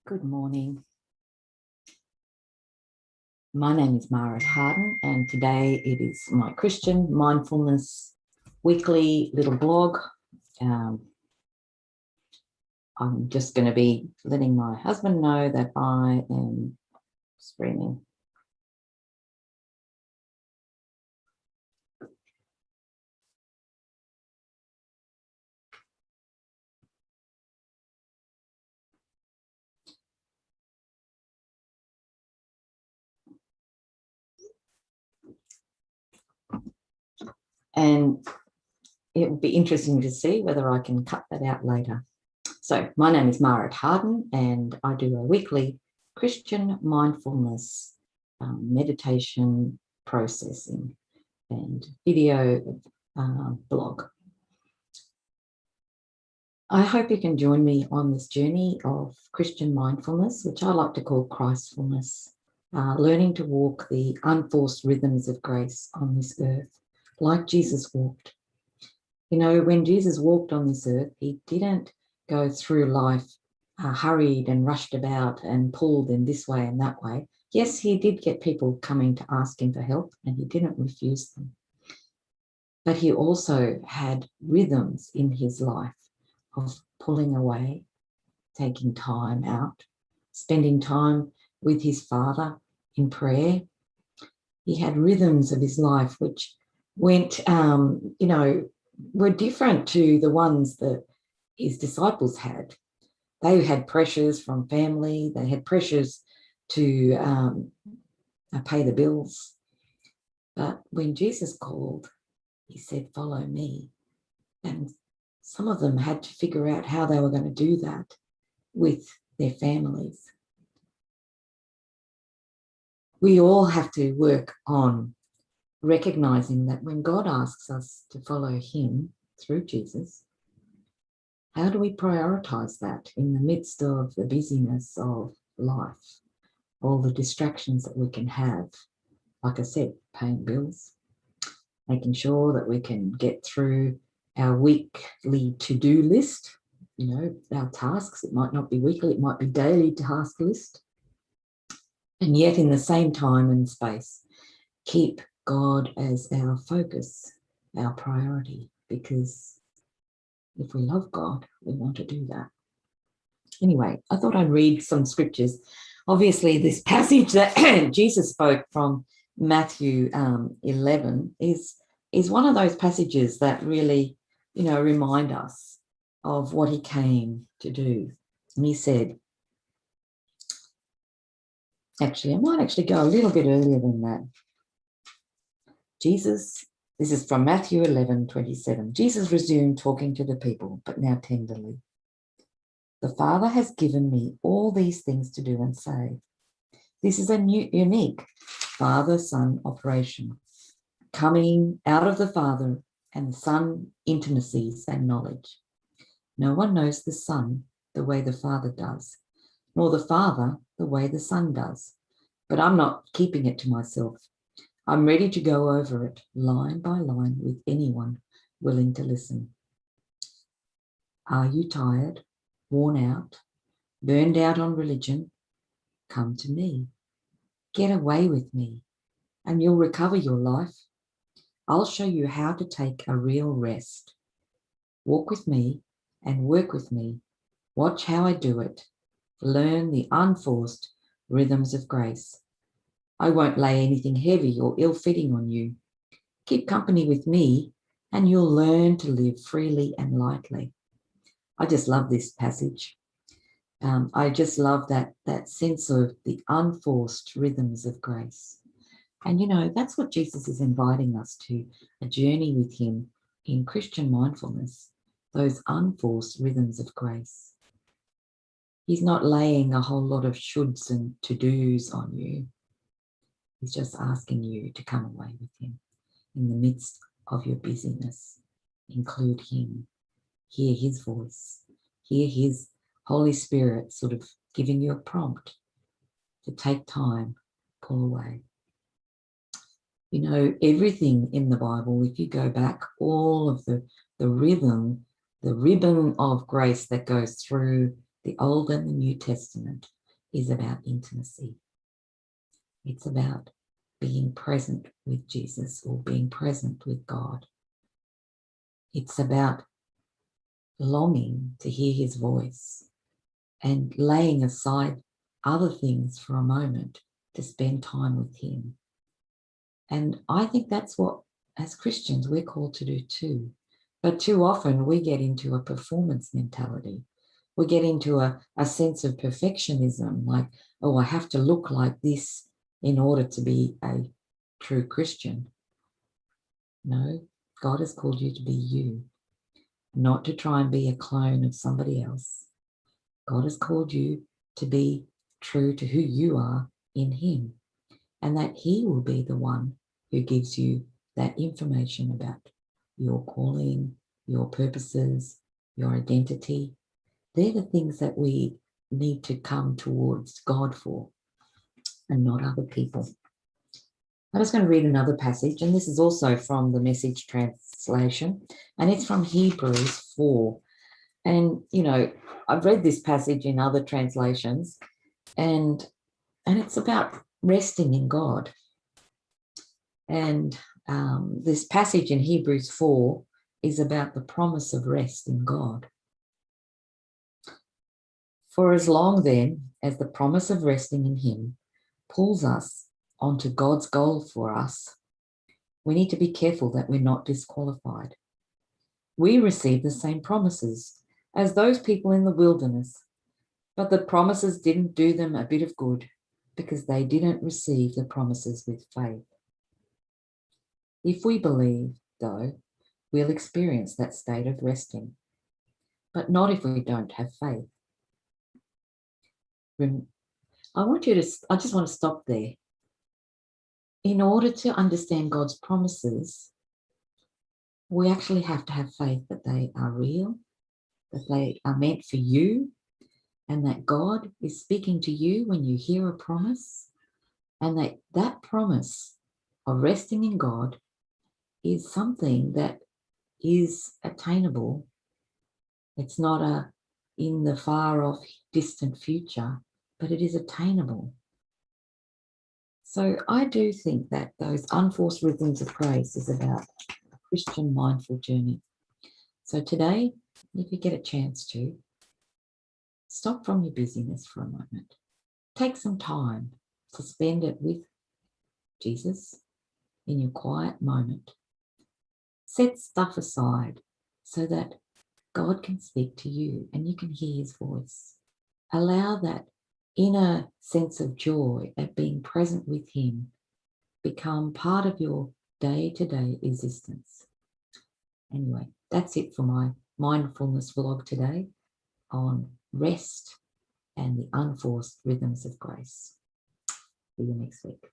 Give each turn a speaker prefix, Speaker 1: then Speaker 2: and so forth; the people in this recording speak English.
Speaker 1: Good morning. My name is Mara Harden, and today it is my Christian mindfulness weekly little blog. I'm just going to be letting my husband know that I am streaming. And it will be interesting to see whether I can cut that out later. So my name is Mara Harden, and I do a weekly Christian mindfulness meditation processing and video blog. I hope you can join me on this journey of Christian mindfulness, which I like to call Christfulness, learning to walk the unforced rhythms of grace on this earth, like Jesus walked. You know, when Jesus walked on this earth, he didn't go through life hurried and rushed about and pulled in this way and that way. Yes, he did get people coming to ask him for help, and he didn't refuse them. But he also had rhythms in his life of pulling away, taking time out, spending time with his Father in prayer. He had rhythms of his life which went, were different to the ones that his disciples had. They had pressures from family. They had pressures to pay the bills. But when Jesus called, he said, "Follow me." And some of them had to figure out how they were going to do that with their families. We all have to work on recognizing that when God asks us to follow him through Jesus, how do we prioritize that in the midst of the busyness of life, all the distractions that we can have? Like I said, paying bills, making sure that we can get through our weekly to-do list, our tasks. It might not be weekly, it might be daily task list. And yet in the same time and space, keep God as our focus, our priority, because if we love God, we want to do that. Anyway, I thought I'd read some scriptures. Obviously, this passage that Jesus spoke from Matthew 11 is one of those passages that really, remind us of what he came to do. And he said, actually, I might actually go a little bit earlier than that. This is from Matthew 11:27. Jesus resumed talking to the people, but now tenderly. "The Father has given me all these things to do and say." This is a unique Father-Son operation, coming out of the Father and the Son intimacies and knowledge. No one knows the Son the way the Father does, nor the Father the way the Son does. But I'm not keeping it to myself. I'm ready to go over it line by line with anyone willing to listen. Are you tired, worn out, burned out on religion? Come to me. Get away with me, and you'll recover your life. I'll show you how to take a real rest. Walk with me and work with me. Watch how I do it. Learn the unforced rhythms of grace. I won't lay anything heavy or ill-fitting on you. Keep company with me, and you'll learn to live freely and lightly. I just love this passage. I just love that sense of the unforced rhythms of grace. And, that's what Jesus is inviting us to, a journey with him in Christian mindfulness, those unforced rhythms of grace. He's not laying a whole lot of shoulds and to-dos on you. He's just asking you to come away with him in the midst of your busyness. Include him. Hear his voice. Hear his Holy Spirit sort of giving you a prompt to take time, pull away. Everything in the Bible, if you go back, all of the ribbon of grace that goes through the Old and the New Testament, is about intimacy. It's about being present with Jesus or being present with God. It's about longing to hear his voice and laying aside other things for a moment to spend time with him. And I think that's what, as Christians, we're called to do too. But too often we get into a performance mentality. We get into a sense of perfectionism, like, oh, I have to look like this in order to be a true Christian. No, God has called you to be you, not to try and be a clone of somebody else. God has called you to be true to who you are in him, and that he will be the one who gives you that information about your calling, your purposes, your identity. They're the things that we need to come towards God for, and not other people. I'm just going to read another passage, and this is also from the Message translation, and it's from Hebrews 4. And, you know, I've read this passage in other translations, and it's about resting in God. And this passage in Hebrews 4 is about the promise of rest in God. For as long then as the promise of resting in him pulls us onto God's goal for us, we need to be careful that we're not disqualified. We receive the same promises as those people in the wilderness, but the promises didn't do them a bit of good because they didn't receive the promises with faith. If we believe, though, we'll experience that state of resting, but not if we don't have faith. I just want to stop there. In order to understand God's promises, we actually have to have faith that they are real, that they are meant for you, and that God is speaking to you when you hear a promise, and that promise of resting in God is something that is attainable. It's not in the far off distant future, but it is attainable. So I do think that those unforced rhythms of grace is about a Christian mindful journey. So today, if you get a chance to, stop from your busyness for a moment. Take some time to spend it with Jesus in your quiet moment. Set stuff aside so that God can speak to you and you can hear his voice. Allow that inner sense of joy at being present with him become part of your day-to-day existence. Anyway, that's it for my mindfulness vlog today on rest and the unforced rhythms of grace. See you next week.